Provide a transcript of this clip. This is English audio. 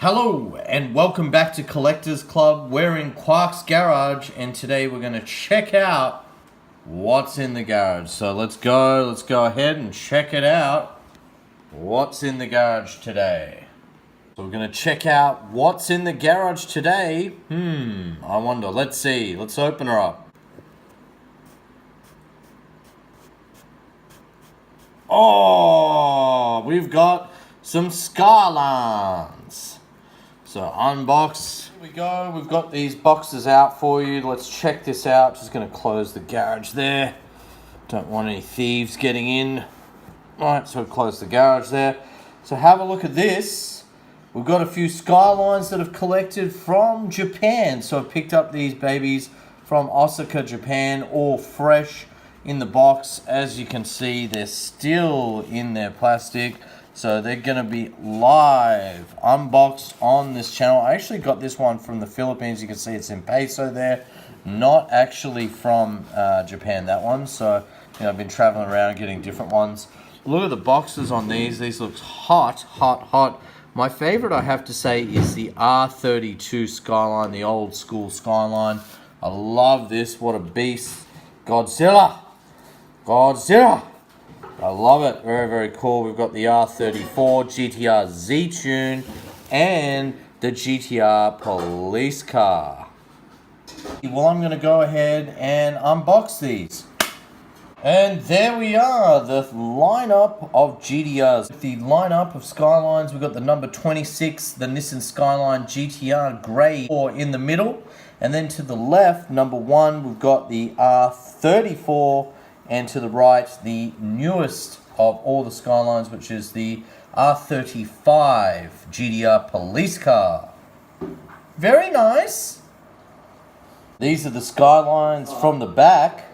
Hello and welcome back to Collectors Club. We're in Quark's garage and today we're going to check out what's in the garage. So let's go ahead and check it out. What's in the garage today? So we're going to check out what's in the garage today. I wonder. Let's see. Let's open her up. Oh, we've got some Skylines. So unbox. Here we go. We've got these boxes out for you. Let's check this out. Just going to close the garage there. Don't want any thieves getting in. Alright, so we'll close the garage there. So have a look at this. We've got a few Skylines that I've collected from Japan. So I've picked up these babies from Osaka, Japan, all fresh in the box. As you can see, they're still in their plastic. So they're going to be live, unboxed on this channel. I actually got this one from the Philippines. You can see it's in peso there. Not actually from Japan, that one. So, I've been traveling around getting different ones. Look at the boxes on these. These look hot, hot, hot. My favorite, I have to say, is the R32 Skyline, the old school Skyline. I love this. What a beast. Godzilla. I love it. Very, very cool. We've got the R34 GTR Z-Tune and the GTR police car. Well, I'm going to go ahead and unbox these. And there we are, the lineup of GTRs. The lineup of Skylines, we've got the number 26, the Nissan Skyline GTR Grey in the middle. And then to the left, number 1, we've got the R34. And to the right, the newest of all the Skylines, which is the R35 GTR police car. Very nice. These are the Skylines from the back.